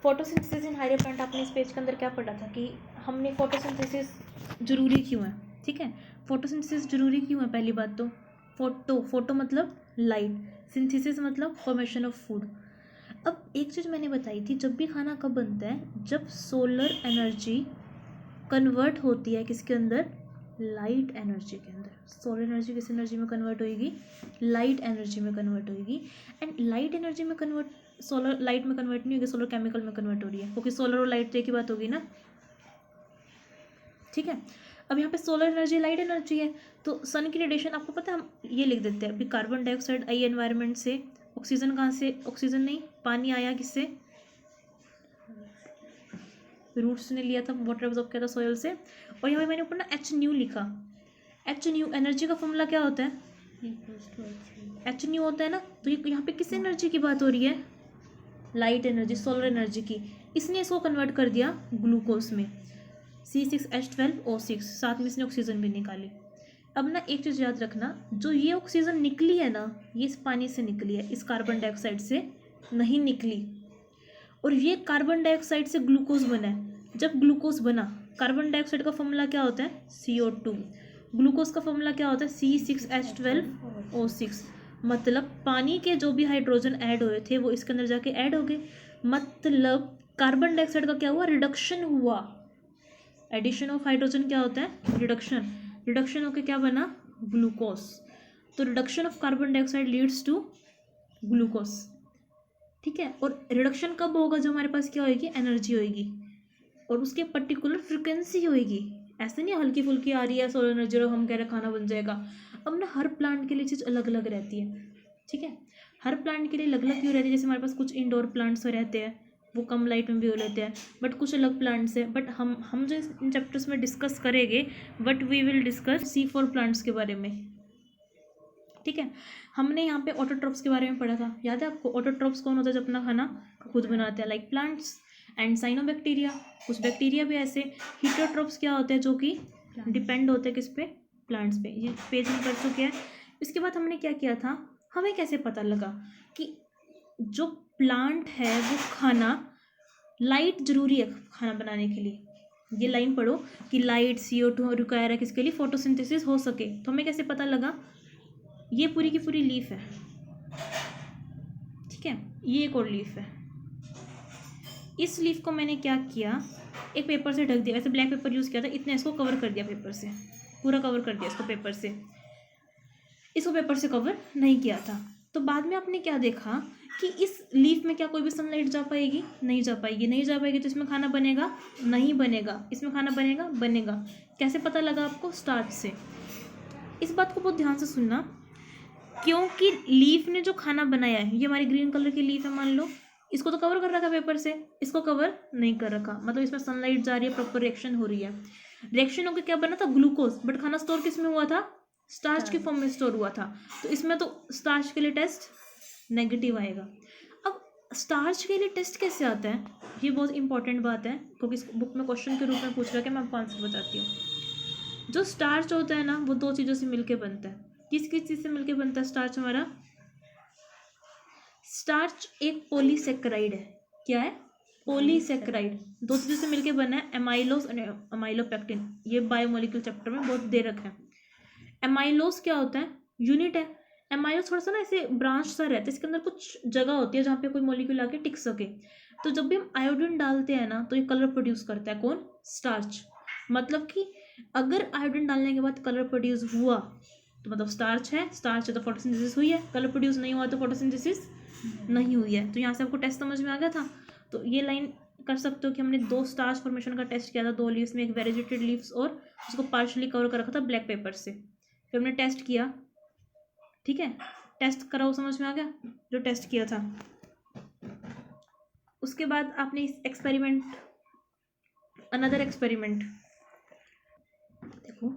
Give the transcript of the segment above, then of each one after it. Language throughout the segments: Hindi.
फोटोसिंथेसिस इन हायर प्लांट, आपने इस पेज के अंदर क्या पढ़ा था कि हमने फोटोसिंथेसिस जरूरी क्यों है, ठीक है। फोटोसिंथेसिस जरूरी क्यों है, पहली बात तो फोटो मतलब लाइट, सिंथेसिस मतलब फॉर्मेशन ऑफ फूड। अब एक चीज़ मैंने बताई थी, जब भी खाना कब बनता है, जब सोलर एनर्जी कन्वर्ट होती है किसके अंदर, लाइट एनर्जी के अंदर। सोलर एनर्जी किस एनर्जी में कन्वर्ट होएगी, लाइट एनर्जी में कन्वर्ट होएगी। एंड लाइट एनर्जी में कन्वर्ट, सोलर लाइट में कन्वर्ट नहीं होगी, सोलर केमिकल में कन्वर्ट हो रही है, क्योंकि सोलर और लाइट तो एक ही बात होगी ना, ठीक है। अब यहाँ पे सोलर एनर्जी लाइट एनर्जी है, तो सन की रेडिएशन आपको पता है, हम ये लिख देते हैं अभी, कार्बन डाइऑक्साइड आई एनवायरनमेंट से, ऑक्सीजन कहाँ से, ऑक्सीजन नहीं, पानी आया किससे, रूट्स ने लिया था, वाटर एब्जॉर्ब किया था सॉइल से। और यहाँ पे मैंने ऊपर ना एच न्यू लिखा, एच न्यू एनर्जी का फॉर्मूला क्या होता है, एच न्यू होता है ना। तो ये यहाँ पे किस एनर्जी की बात हो रही है, लाइट एनर्जी, सोलर एनर्जी की। इसने इसको कन्वर्ट कर दिया ग्लूकोज में, C6H12O6, साथ में इसने ऑक्सीजन भी निकाली। अब ना एक चीज़ याद रखना, जो ये ऑक्सीजन निकली है ना, ये इस पानी से निकली है, इस कार्बन डाइऑक्साइड से नहीं निकली। और ये कार्बन डाइऑक्साइड से ग्लूकोज बना है। जब ग्लूकोज बना, कार्बन डाइऑक्साइड का फॉर्मूला क्या होता है, CO2, ग्लूकोज का फॉर्मूला क्या होता है, C6H12O6। मतलब पानी के जो भी हाइड्रोजन ऐड हुए थे वो इसके अंदर जाके ऐड हो गए, मतलब कार्बन डाइऑक्साइड का क्या हुआ, रिडक्शन हुआ। एडिशन ऑफ हाइड्रोजन क्या होता है, रिडक्शन, रिडक्शन होकर क्या बना, ग्लूकोज। तो reduction of carbon dioxide leads to glucose, ठीक है। और रिडक्शन कब होगा, जो हमारे पास क्या होएगी, एनर्जी होएगी, और उसके पर्टिकुलर फ्रिक्वेंसी होएगी। ऐसे नहीं हल्की फुल्की आ रही है सोलर एनर्जी और हम कह रहे खाना बन जाएगा। अब ना हर प्लांट के लिए चीज़ अलग अलग रहती है, ठीक है। हर प्लांट के लिए अलग अलग क्यों रहती है, जैसे हमारे पास कुछ इंडोर प्लांट्स रहते हैं, वो कम लाइट में भी हो लेते हैं, बट कुछ अलग प्लांट्स है। बट हम जो इन चैप्टर्स में डिस्कस करेंगे, but we will discuss C4 plants के बारे में, ठीक है। हमने यहाँ पे ऑटोट्रॉप्स के बारे में पढ़ा था, याद है आपको। ऑटोट्रॉप्स कौन होता है, जो अपना खाना खुद बनाते हैं, लाइक प्लांट्स। एंड साइनोबैक्टीरिया, कुछ बैक्टीरिया भी ऐसे। हीटरोट्रॉप्स क्या होते हैं, जो कि डिपेंड होते हैं किस पे, प्लांट्स पे। ये पेज में कर चुके हैं। इसके बाद हमने क्या किया था, हमें कैसे पता लगा कि जो प्लांट है वो खाना, लाइट जरूरी है खाना बनाने के लिए। ये लाइन पढ़ो कि लाइट CO2 रिक्वायर है किसके लिए, फोटोसिंथेसिस हो सके। तो हमें कैसे पता लगा, ये पूरी की पूरी लीफ है, ठीक है। ये एक और लीफ है, इस लीफ को मैंने क्या किया, एक पेपर से ढक दिया, वैसे ब्लैक पेपर यूज़ किया था, इतने इसको कवर कर दिया पेपर से, पूरा कवर कर दिया इसको पेपर से, इसको पेपर से कवर नहीं किया था। तो बाद में आपने क्या देखा कि इस लीफ में क्या कोई भी सनलाइट जा पाएगी, नहीं जा पाएगी, नहीं जा पाएगी, तो इसमें खाना बनेगा, नहीं बनेगा। इसमें खाना बनेगा, बनेगा। कैसे पता लगा आपको, स्टार्च से। इस बात को बहुत ध्यान से सुनना, क्योंकि लीफ ने जो खाना बनाया है, ये हमारी ग्रीन कलर की लीफ है मान लो, इसको तो कवर कर रखा पेपर से, इसको कवर नहीं कर रखा, मतलब इसमें सनलाइट जा रही है, प्रॉपर रिएक्शन हो रही है। रिएक्शन होकर क्या बना था, ग्लूकोज। बट खाना स्टोर किस में हुआ था, स्टार्च के फॉर्म में स्टोर हुआ था। तो इसमें तो स्टार्च के लिए टेस्ट नेगेटिव आएगा। अब स्टार्च के लिए टेस्ट कैसे आता है, ये बहुत इंपॉर्टेंट बात है, क्योंकि इस बुक में क्वेश्चन के रूप में पूछ रहा है, मैं आपको आंसर बताती हूँ। जो स्टार्च होता है ना, वो दो चीज़ों से मिलकर बनता है। किस किस चीज़ से मिलकर बनता है स्टार्च हमारा, स्टार्च एक पॉलीसेकेराइड है। क्या है, पॉलीसेकेराइड। दो चीज़ों से मिलकर बना है, एमाइलोज और अमाइलोपेक्टिन। ये बायोमोलिक्यूल चैप्टर में बहुत दे रखा है। एमाइलोज क्या होता है, यूनिट है। एमाइलोज थोड़ा सा ना ऐसे ब्रांच सा रहता है, इसके अंदर कुछ जगह होती है जहाँ पे कोई मॉलिक्यूल आके टिक सके। तो जब भी हम आयोडीन डालते हैं ना, तो ये कलर प्रोड्यूस करता है, कौन, स्टार्च। मतलब कि अगर आयोडीन डालने के बाद कलर प्रोड्यूस हुआ तो मतलब स्टार्च है, स्टार्च है तो फोटोसिंथेसिस हुई है। कलर प्रोड्यूस नहीं हुआ तो फोटोसिंथेसिस नहीं हुई है। तो यहाँ से आपको टेस्ट समझ में आ गया था। तो ये लाइन कर सकते हो कि हमने दो स्टार्च फॉर्मेशन का टेस्ट किया था, दो लीव्स में, एक वेजिटेटेड लीव्स और उसको पार्शली कवर कर रखा था ब्लैक पेपर से। फिर हमने टेस्ट किया, ठीक है, टेस्ट कराओ, समझ में आ गया जो टेस्ट किया था। उसके बाद आपने इस एक्सपेरिमेंट, अनदर एक्सपेरिमेंट देखो,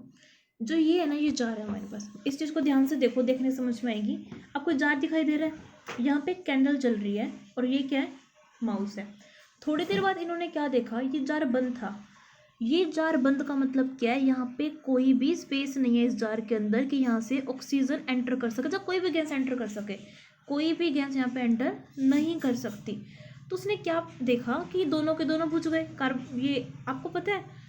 जो ये है ना, ये जार है हमारे पास। इस चीज़ को ध्यान से देखो, देखने समझ में आएगी। आपको जार दिखाई दे रहा है, यहाँ पे कैंडल जल रही है और ये क्या है, माउस है। थोड़ी देर बाद इन्होंने क्या देखा, ये जार बंद था। ये जार बंद का मतलब क्या है, यहाँ पे कोई भी स्पेस नहीं है इस जार के अंदर कि यहाँ से ऑक्सीजन एंटर कर सके, या कोई भी गैस एंटर कर सके। कोई भी गैस यहाँ पे एंटर नहीं कर सकती। तो उसने क्या देखा कि दोनों के दोनों बुझ गए। ये आपको पता है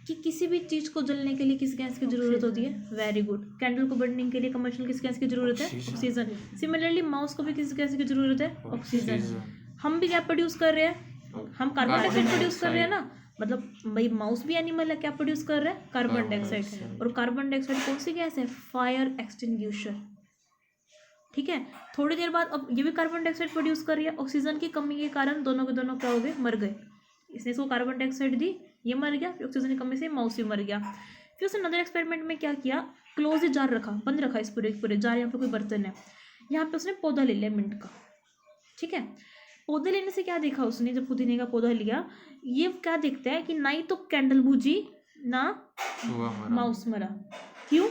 कि किसी भी चीज़ को जलने के लिए किस गैस की जरूरत होती है? Very good. कैंडल को बर्निंग के लिए कमर्शियल किस गैस की जरूरत है? ऑक्सीजन। सिमिलरली माउस को भी किस गैस की जरूरत है? ऑक्सीजन। हम भी क्या प्रोड्यूस कर रहे हैं? हम कार्बन डाइऑक्साइड प्रोड्यूस कर रहे हैं ना। मतलब भाई माउस भी एनिमल है, क्या प्रोड्यूस कर रहा है? Carbon dioxide. और कार्बन डाइऑक्साइड कौन सी गैस है? Fire extinguisher. ठीक है, थोड़ी देर बाद अब ये भी कार्बन डाइऑक्साइड प्रोड्यूस कर रही है। ऑक्सीजन की कमी के कारण दोनों के दोनों क्या हो गए? मर गए। इसने इसको कार्बन डाइऑक्साइड दी, ये मर गया। फिर ऑक्सीजन की कमी से माउस भी मर गया। फिर उसने अनदर एक्सपेरिमेंट में क्या किया? क्लोज जार रखा, बंद रखा इस पूरे जार। यहाँ पे कोई बर्तन है, यहाँ पे उसने पौधा ले लिया मिंट का। ठीक है, पौधे लेने से क्या देखा उसने? जब पुदीने का पौधा लिया, ये क्या देखता है कि ना ही तो कैंडल बुझी ना माउस मरा। क्यों?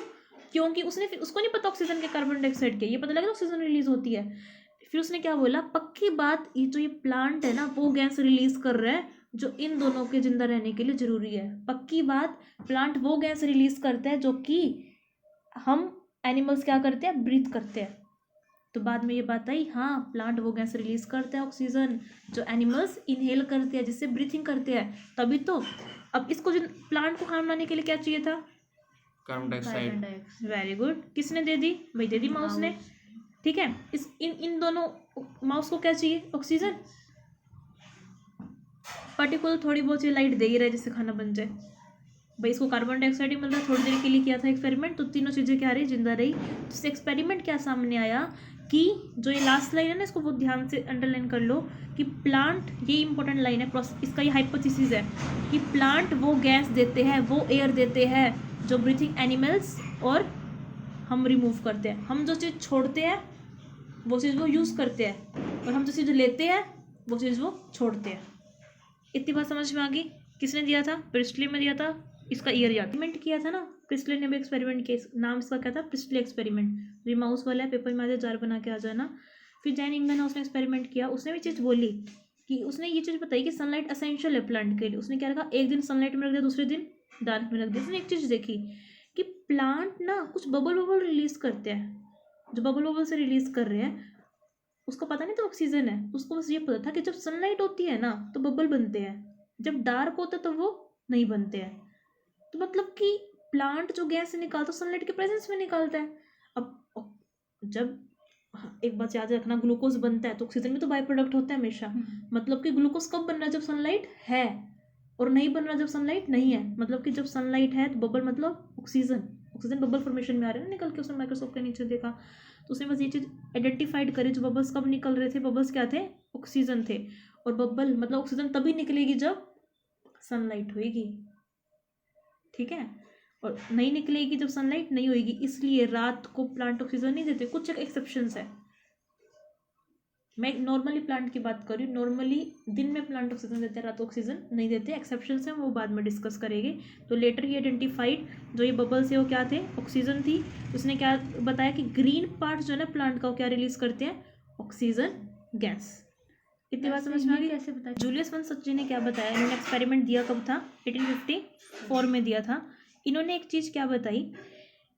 क्योंकि उसको नहीं पता ऑक्सीजन के कार्बन डाइऑक्साइड के, ये पता लगा ऑक्सीजन रिलीज होती है। फिर उसने क्या बोला? पक्की बात, ये जो ये प्लांट है ना वो गैस रिलीज कर रहा है जो इन दोनों के जिंदा रहने के लिए जरूरी है। पक्की बात, प्लांट वो गैस रिलीज करता है जो कि हम एनिमल्स क्या करते हैं? ब्रीथ करते हैं। तो बाद में ये बात आई, हाँ प्लांट वो गैस रिलीज करते हैं ऑक्सीजन जो एनिमल्स इनहेल करते हैं, जिससे ब्रीथिंग करते हैं। तभी तो अब इसको जो प्लांट को खाना बनाने के लिए क्या चाहिए था? Carbon dioxide. Very good. किसने दे दी? भाई दे दी माउस ने। ठीक है, इन दोनों माउस को क्या चाहिए? ऑक्सीजन। पर्टिकुलर थोड़ी बहुत लाइट दे ही रहा है जिससे खाना बन जाए। भाई इसको कार्बन डाइऑक्साइड ही मिल रहा है। थोड़ी देर के लिए किया था एक्सपेरिमेंट, तो तीनों चीज़ें क्या रही? जिंदा रही। तो एक्सपेरिमेंट क्या सामने आया कि जो ये लास्ट लाइन है ना, इसको बहुत ध्यान से अंडरलाइन कर लो कि प्लांट, ये इंपॉर्टेंट लाइन है, इसका ये हाइपोथेसिस है कि प्लांट वो गैस देते हैं, वो एयर देते हैं जो ब्रीथिंग एनिमल्स और हम रिमूव करते हैं। हम जो चीज़ छोड़ते हैं वो चीज़ वो यूज़ करते हैं, और हम जो चीज़ लेते हैं वो चीज़ वो छोड़ते हैं। इतनी बात समझ में आ गई? किसने दिया था? प्रिस्टले में दिया था। इसका ईयर याद एक्सपेरिमेंट किया था ना, प्रिस्टले ने भी एक्सपेरिमेंट किया। नाम इसका क्या था? Presley experiment. ये माउस वाला है, पेपर में आ जाए, जार बना के आ जाना। फिर जैन इंगन है, उसने एक्सपेरिमेंट किया। उसने भी चीज़ बोली कि उसने ये चीज़ बताई कि सनलाइट असेंशियल है प्लांट के लिए। उसने क्या रखा? एक दिन सनलाइट में रख दिया, दूसरे दिन डार्क में रख दिया। उसने एक चीज़ देखी कि प्लांट ना कुछ बबल रिलीज करते हैं। जो बबल से रिलीज कर रहे हैं उसको पता नहीं था ऑक्सीजन है, उसको बस ये पता था कि जब सनलाइट होती है ना तो बबल बनते हैं, जब डार्क होता है तो वो नहीं बनते हैं। तो मतलब कि प्लांट जो गैस निकालता है सनलाइट के प्रेजेंस में निकालता है। अब जब एक बात याद रखना, ग्लूकोज बनता है तो ऑक्सीजन भी तो बाय प्रोडक्ट होता है हमेशा। मतलब कि ग्लूकोज कब बन रहा है? जब सनलाइट है, और नहीं बन रहा जब सनलाइट नहीं है। मतलब कि जब सनलाइट है तो बबल मतलब ऑक्सीजन बबल फॉर्मेशन में आ रहे हैं निकल के। उसने माइक्रोस्कोप के नीचे देखा तो उसने बस ये चीज़ आइडेंटिफाइड करी, जो बबल्स कब निकल रहे थे, बबल्स क्या थे? ऑक्सीजन थे। और बबल मतलब ऑक्सीजन तभी निकलेगी जब सनलाइट होएगी। ठीक है, और नहीं निकलेगी जब सनलाइट नहीं होएगी। इसलिए रात को प्लांट ऑक्सीजन नहीं देते, कुछ एक्सेप्शंस है। मैं नॉर्मली प्लांट की बात कर रही हूँ। नॉर्मली दिन में प्लांट ऑक्सीजन देते हैं, रात को ऑक्सीजन नहीं देते। एक्सेप्शंस हैं, वो बाद में डिस्कस करेंगे। तो लेटर ही आइडेंटिफाइड जो ये बबल्स है वो क्या थे? ऑक्सीजन थी। उसने क्या बताया कि ग्रीन पार्ट जो है ना प्लांट का, वो क्या रिलीज करते हैं? Oxygen gas. इतनी बात समझ में आ गई? कैसे बताया? जूलियस वन सच्ची ने क्या बताया? इन्होंने एक्सपेरिमेंट दिया कब था? 1854 में दिया था। इन्होंने एक चीज़ क्या बताई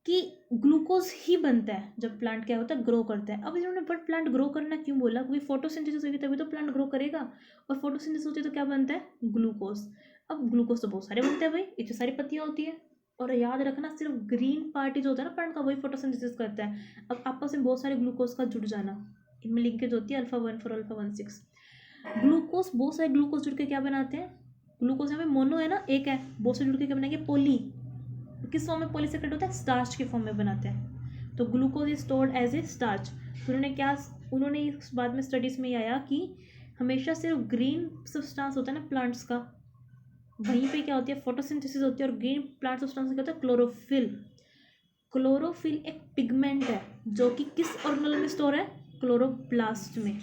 कि ग्लूकोज ही बनता है जब प्लांट क्या होता है? ग्रो करता है। अब इन्होंने बट प्लांट ग्रो करना क्यों बोला? क्योंकि फोटोसिंथेसिस होगी तभी तो प्लांट ग्रो करेगा, और फोटोसिंथेसिस होती है तो क्या बनता है? ग्लूकोज। अब ग्लूकोज तो बहुत सारे बनते हैं भाई, इतनी सारी पत्तियाँ होती है। और याद रखना, सिर्फ ग्रीन पार्ट जो होता है ना प्लांट का, वही फोटोसिंथेसिस करता है। अब आपस में बहुत सारे ग्लूकोज का जुड़ जाना, इनमें लिंकेज होती है अल्फा 1 4 अल्फा 1 6। ग्लूकोज, बहुत सारे ग्लूकोज जुड़ के क्या बनाते हैं? ग्लूकोज यहाँ पे मोनो है ना, एक है, बहुत से जुड़ के क्या बनाएंगे? पॉली। किस फॉर्म में पॉलीसेकेंड होता है? स्टार्च के फॉर्म में बनाते हैं। तो glucose is stored as a starch. तो उन्होंने इस बाद में स्टडीज में आया कि हमेशा सिर्फ ग्रीन सब्सटेंस होता है ना प्लांट्स का, वहीं पे क्या होती है? फोटोसिंथेसिस होती है। और ग्रीन प्लांट सब्सटेंस क्या होता है? क्लोरोफिल। क्लोरोफिल एक पिगमेंट है जो कि किस ऑर्गेनेल में स्टोर है? क्लोरोप्लास्ट में।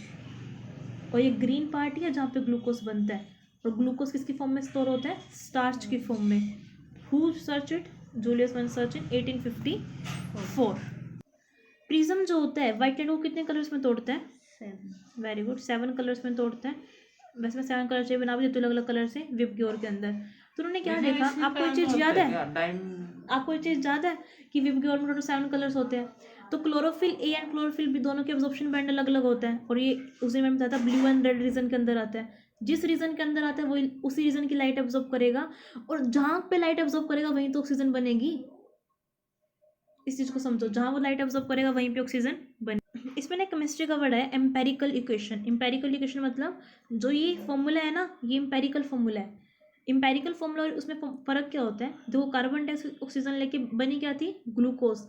और ये ग्रीन पार्ट ही है जहाँ पे ग्लूकोज बनता है। और ग्लूकोज किसकी फॉर्म में स्टोर होता है? स्टार्च की फॉर्म में। Who search it? Julius one search in 1854। Prism जो होता है व्हाइट लाइट को कितने कलर्स में तोड़ता है? 7। वेरी गुड, 7 कलर्स में तोड़ता है। वैसे मैं 7 कलर से बना भी देती हूँ अलग अलग कलर से विबग्योर के अंदर। तो उन्होंने क्या देखा? आपको ये चीज़ याद है? आपको ये चीज़ याद है कि विबग्योर में टोटल 7 कलर्स होते हैं? तो chlorophyll A and chlorophyll B दोनों के एब्जॉर्प्शन बैंड अलग अलग होता है, और ये उसी में बताया था ब्लू एंड रेड रीजन के अंदर आता है। जिस रीजन के अंदर आता है वही उसी रीजन की लाइट एब्जॉर्ब करेगा, और जहाँ पे लाइट एब्जॉर्ब करेगा वहीं तो ऑक्सीजन बनेगी। इस चीज़ को समझो, जहाँ वो लाइट एब्जॉर्ब करेगा वहीं पे ऑक्सीजन बने। इसमें ना केमिस्ट्री का वर्ड है एम्पेरिकल इक्वेशन। एम्पेरिकल इक्वेशन मतलब जो ये फॉर्मूला है ना, ये एम्पेरिकल फॉर्मूला है। एम्पेरिकल फॉर्मूला और उसमें फ़र्क क्या होता है? देखो कार्बन डाइऑक्साइड ऑक्सीजन लेके बनी क्या थी? ग्लूकोज।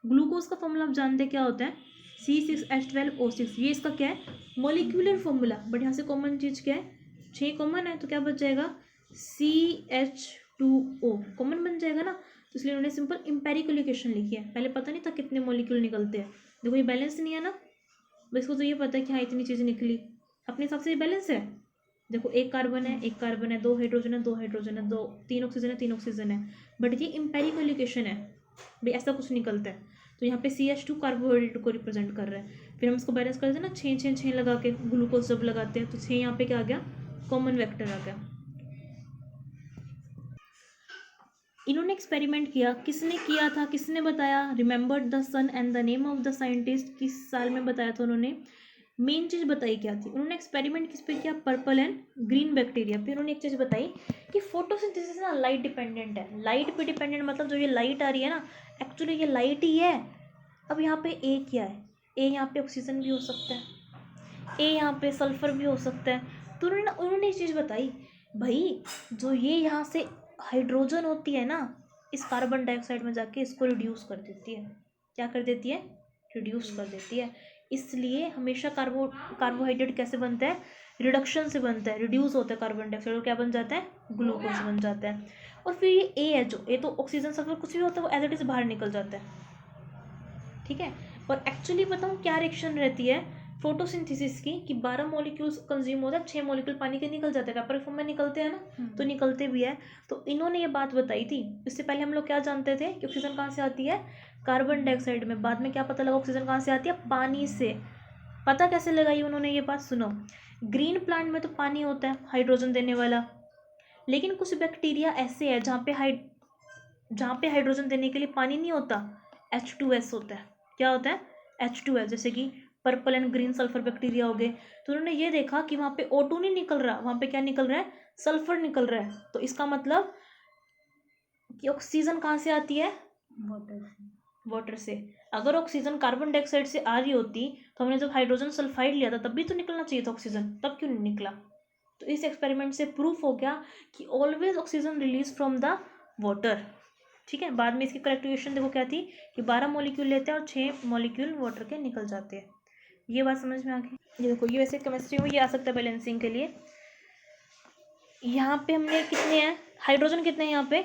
ग्लूकोज का फॉर्मूला आप जानते हैं क्या होता है? C6H12O6। ये इसका क्या है? Molecular formula. बट यहाँ से कॉमन चीज़ क्या है? 6 कॉमन है, तो क्या बच जाएगा? CH2O कॉमन बन जाएगा ना, तो इसलिए उन्होंने सिंपल एम्पेरिकल इक्वेशन लिखी है। पहले पता नहीं था कितने मॉलिक्यूल निकलते हैं। देखो ये बैलेंस नहीं है ना, बस इसको तो ये पता है कि हाँ इतनी चीज़ें निकली, अपने हिसाब से ये बैलेंस है। देखो एक कार्बन है, एक कार्बन है, 2 हाइड्रोजन है, 2 हाइड्रोजन है, 3 ऑक्सीजन है, 3 ऑक्सीजन है। बट ये एम्पेरिकल इक्वेशन है भाई, ऐसा कुछ निकलता है। तो यहाँ पे CH2 कार्बोहाइड्रेट को रिप्रेजेंट कर रहा है। फिर हम इसको बैलेंस करते हैं ना, 6 लगा के ग्लूकोज जब लगाते हैं तो 6 यहाँ पे क्या आ गया? कॉमन वेक्टर आ गया। इन्होंने एक्सपेरिमेंट किया, किसने किया था, किसने बताया? रिमेंबर द सन and the name of the scientist. किस साल में बताया था उन्होंने? मेन चीज़ बताई क्या थी उन्होंने? एक्सपेरिमेंट किस पे किया? पर्पल एंड ग्रीन बैक्टीरिया पे। उन्होंने एक चीज़ बताई कि फोटोसिंथेसिस ना लाइट डिपेंडेंट है। लाइट पे डिपेंडेंट मतलब जो ये लाइट आ रही है ना, एक्चुअली ये लाइट ही है। अब यहाँ पे ए क्या है? ए यहाँ पे ऑक्सीजन भी हो सकता है, ए यहाँ पे सल्फर भी हो सकता है। तो उन्होंने एक चीज़ बताई भाई, जो ये यहाँ से हाइड्रोजन होती है ना, इस कार्बन डाइऑक्साइड में जाके इसको रिड्यूस कर देती है। क्या कर देती है? रिड्यूस कर देती है। इसलिए हमेशा कार्बोहाइड्रेट कैसे बनता है? रिडक्शन से बनता है, रिड्यूस होता है कार्बन डाइऑक्साइड, और क्या बन जाता है? ग्लूकोज बन जाता है। और फिर ये ए है, जो ए तो ऑक्सीजन सल्फर कुछ भी होता है वो एज इट इज बाहर निकल जाता है, ठीक है। और एक्चुअली बताऊँ क्या रिएक्शन रहती है फोटोसिंथेसिस की, कि 12 मॉलिक्यूल्स कंज्यूम होता है, 6 मॉलिक्यूल पानी के निकल जाते हैं, पेपर फॉर्म में निकलते हैं ना, तो निकलते भी है। तो इन्होंने ये बात बताई थी। इससे पहले हम लोग क्या जानते थे कि ऑक्सीजन कहाँ से आती है? कार्बन डाइऑक्साइड में। बाद में क्या पता लगा ऑक्सीजन कहाँ से आती है? पानी से। पता कैसे लगाई उन्होंने ये बात? सुनो, ग्रीन प्लांट में तो पानी होता है हाइड्रोजन देने वाला, लेकिन कुछ बैक्टीरिया ऐसे है जहाँ पे हाइड्रोजन देने के लिए पानी नहीं होता, H2S होता है। क्या होता है? H2S। जैसे कि purple and green sulphur bacteria हो गए। तो उन्होंने ये देखा कि वहाँ पे O2 नहीं निकल रहा, वहाँ पे क्या निकल रहा है? सल्फर निकल रहा है। तो इसका मतलब कि ऑक्सीजन कहाँ से आती है? वाटर से। अगर ऑक्सीजन कार्बन डाइऑक्साइड से आ रही होती तो हमने जब हाइड्रोजन सल्फाइड लिया था तब भी तो निकलना चाहिए था ऑक्सीजन, तब क्यों नहीं निकला? तो इस एक्सपेरिमेंट से प्रूफ हो गया कि always oxygen release from the water, ठीक है। बाद में इसकी करेक्टिवेशन देखो क्या थी कि 12 मॉलिक्यूल लेते हैं और 6 मॉलिक्यूल वाटर के निकल जाते हैं। ये बात समझ में आ गई? ये देखो, ये वैसे केमिस्ट्री में ये आ सकता है बैलेंसिंग के लिए। यहाँ पे हमने कितने हैं हाइड्रोजन? कितने हैं यहाँ पे?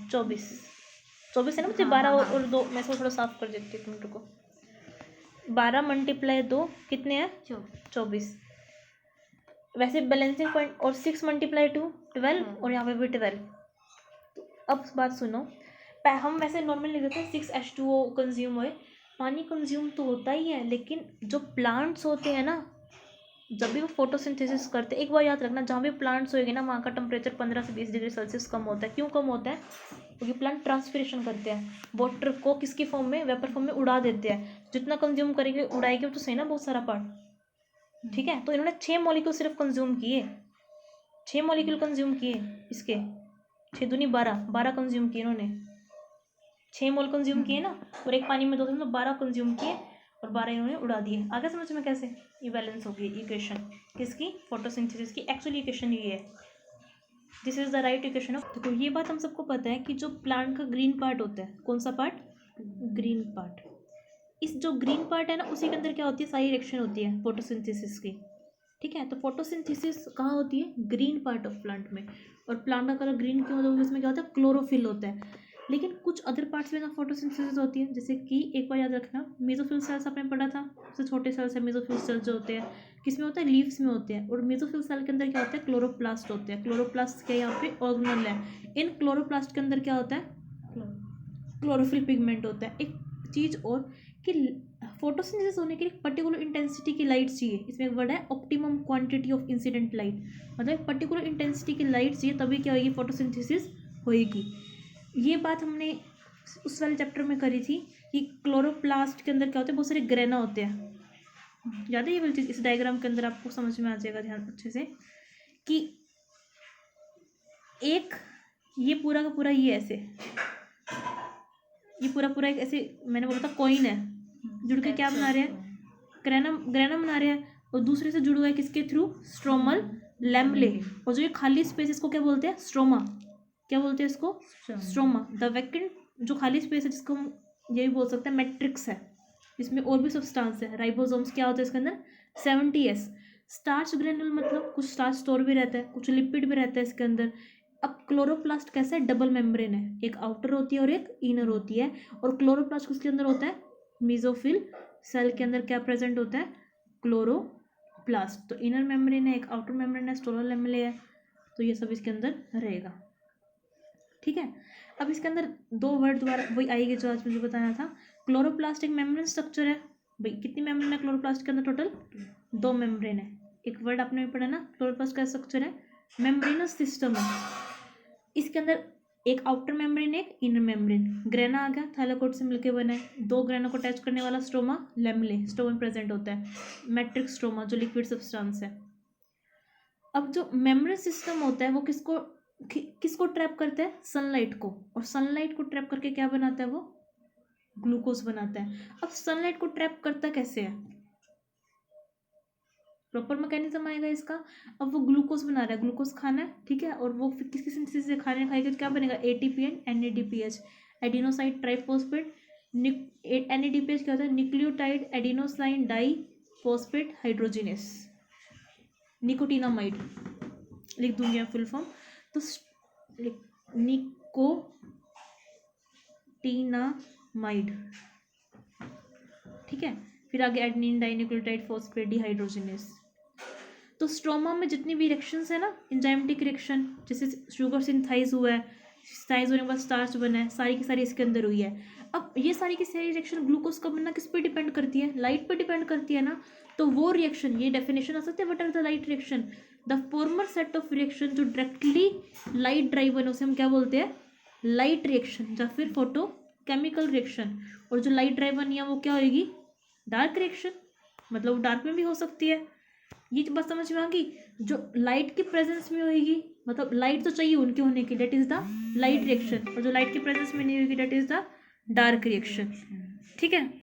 24 है ना मुझे? 12 और 2, मैं इसको थोड़ा साफ कर देती हूँ, मिनट को। 12 × 2 कितने हैं? 24। वैसे बैलेंसिंग पॉइंट, और 6 × 2 12, और यहाँ पे भी 12। तो अब बात सुनो, हम वैसे नॉर्मल लिख देते हैं 6H2O कंज्यूम हुए। पानी कंज्यूम तो होता ही है, लेकिन जो प्लांट्स होते हैं ना, जब भी वो फोटोसिंथेसिस करते हैं, एक बार याद रखना, जहाँ भी प्लांट्स होएंगे ना वहाँ का टेम्परेचर 15 से 20 डिग्री सेल्सियस कम होता है। क्यों कम होता है? क्योंकि प्लांट ट्रांसपिरेशन करते हैं, वाटर को किसकी फॉर्म में? वेपर फॉर्म में उड़ा देते हैं। जितना कंज्यूम करेंगे उड़ाएंगे तो सही ना, बहुत सारा पार्ट, ठीक है। तो इन्होंने 6 मॉलिक्यूल सिर्फ कंज्यूम किए, 6 मॉलिक्यूल कंज्यूम किए इसके, 6 दूनी 12 कंज्यूम किए इन्होंने। 6 मोल कंज्यूम किए ना, और एक पानी में 2 तो 12 कंज्यूम किए, और 12 इन्होंने उड़ा दिए। आगे समझ में कैसे ये बैलेंस होगी इक्वेशन किसकी? फोटोसिंथेसिस की। एक्चुअली इक्वेशन ये है, this is the right equation of. देखो ये बात हम सबको पता है कि जो प्लांट का ग्रीन पार्ट होता है, कौन सा पार्ट? Green part. इस जो ग्रीन पार्ट है ना, उसी के अंदर क्या होती है? सारी रिएक्शन होती है फोटोसिंथेसिस की, ठीक है। तो फोटोसिंथेसिस कहाँ होती है? ग्रीन पार्ट ऑफ प्लांट में। और प्लांट का कलर ग्रीन क्यों होता है? उसमें क्या होता है? क्लोरोफिल होता है। लेकिन कुछ अदर पार्ट्स में ना फोटोसिंथेसिस होती है, जैसे कि एक बार याद रखना, मेसोफिल सेल्स आपने पढ़ा था, सबसे छोटे सेल्स है मेसोफिल सेल्स जो होते हैं, किसमें होता है? लीव्स में होते हैं। और मेसोफिल सेल के अंदर क्या होता है? क्लोरोप्लास्ट होते हैं। क्लोरोप्लास्ट क्या यहाँ पे? ऑर्गेनेल है। इन क्लोरोप्लास्ट के अंदर क्या होता है? क्लोरोफिल पिगमेंट होता है। एक चीज़ और कि फोटोसिंथेसिस होने के लिए पर्टिकुलर इंटेंसिटी की लाइट चाहिए। इसमें एक वर्ड है optimum quantity of incident light, मतलब एक पर्टिकुलर इंटेंसिटी की लाइट चाहिए, तभी क्या होगी? फोटोसिंथेसिस होएगी। ये बात हमने उस वाले चैप्टर में करी थी कि क्लोरोप्लास्ट के अंदर क्या होते हैं, बहुत सारे ग्रेना होते हैं। याद है ये वाली चीज़, इस डायग्राम के अंदर आपको समझ में आ जाएगा ध्यान अच्छे से कि एक ये पूरा का पूरा ये ऐसे, ये पूरा एक ऐसे मैंने बोला था कॉइन है, जुड़ के क्या बना रहे हैं, ग्रेनम बना रहे हैं, और दूसरे से जुड़ा हुआ है किसके थ्रू, स्ट्रोमल लैमेले। और जो ये खाली स्पेस इसको क्या बोलते हैं, स्ट्रोमा। क्या बोलते हैं इसको, स्ट्रोमा। द वैकेंट जो खाली स्पेस है जिसको हम ये भी बोल सकते हैं मैट्रिक्स है, इसमें और भी सब्सटेंस है। राइबोसोम्स क्या होता है इसके अंदर, 70S। स्टार्च ग्रेनुल मतलब कुछ स्टार्च स्टोर भी रहता है, कुछ लिपिड भी रहता है इसके अंदर। अब क्लोरोप्लास्ट कैसा है, डबल मेम्ब्रेन है, एक आउटर होती है और एक इनर होती है। और क्लोरोप्लास्ट किसके अंदर होता है, मेसोफिल सेल के अंदर क्या प्रेजेंट होता है, क्लोरोप्लास्ट। तो इनर मेम्ब्रेन है, एक आउटर मेम्ब्रेन है, स्टोरल लैमेले है, तो ये सब इसके अंदर रहेगा। ठीक है, अब इसके अंदर दो वर्ड दोबारा वही आएगी जो आज मुझे बताना था। क्लोरोप्लास्ट एक मेम्ब्रेन स्ट्रक्चर है। भाई कितनी मेम्ब्रेन है क्लोरोप्लास्ट के अंदर, टोटल 2 मेम्ब्रेन है। एक वर्ड आपने भी पढ़ा ना, क्लोरोप्लास्ट का स्ट्रक्चर है, मेम्ब्रेनस सिस्टम है। इसके अंदर एक आउटर मेम्ब्रेन, एक इनर मेम्ब्रेन। ग्रेना आ गया, थाइलाकोइड से मिलकर बना है। 2 ग्रेना को अटैच करने वाला स्ट्रोमा लैमेले, स्टोमा प्रेजेंट होता है। मैट्रिक्स स्ट्रोमा जो लिक्विड सब्सटेंस है। अब जो मेम्ब्रेन सिस्टम होता है वो किसको ट्रैप करता है, सनलाइट को। और सनलाइट को ट्रैप करके क्या बनाता है, वो ग्लूकोज बनाता है। अब सनलाइट को ट्रैप करता कैसे है, प्रॉपर मैकेनिज्म आएगा इसका। अब वो ग्लूकोज बना रहा है, ग्लूकोज खाना है, ठीक है, और वो किस किस चीज़ से खाने खाएगा, क्या बनेगा, ATP and NADPH, adenosine triphosphate. NADPH क्या होता है, nucleotide adenosine diphosphate hydrogenase, nicotinamide लिख दूंगी मैं फुल फॉर्म। तो निकोटिनामाइड, ठीक है। फिर आगे एडेनिन डाइन्यूक्लियोटाइड फॉस्फेट डिहाइड्रोजिनेस। तो स्ट्रोमा में जितनी भी रिएक्शंस है ना, एंजाइमेटिक रिएक्शन, जैसे शुगर सिंथाइज हुआ है, सिंथाइज होने के बाद स्टार्च बना है, सारी की सारी इसके अंदर हुई है। अब ये सारी की सारी रिएक्शन ग्लूकोज का बनना किस पे डिपेंड करती है, लाइट पे डिपेंड करती है ना। तो वो रिएक्शन, ये डेफिनेशन आ सकती है, what are the light reaction, the former set of reaction जो डायरेक्टली लाइट ड्राइवन, उसे हम क्या बोलते हैं, लाइट रिएक्शन या फिर फोटो केमिकल रिएक्शन। और जो लाइट ड्राइवन नहीं है वो क्या होगी, डार्क रिएक्शन, मतलब वो डार्क में भी हो सकती है। ये बात समझ में आ गई, जो लाइट की प्रेजेंस में होगी, मतलब लाइट तो चाहिए उनके होने की, that is the light reaction. और जो लाइट की प्रेजेंस में नहीं होगी, that is the dark reaction. ठीक है।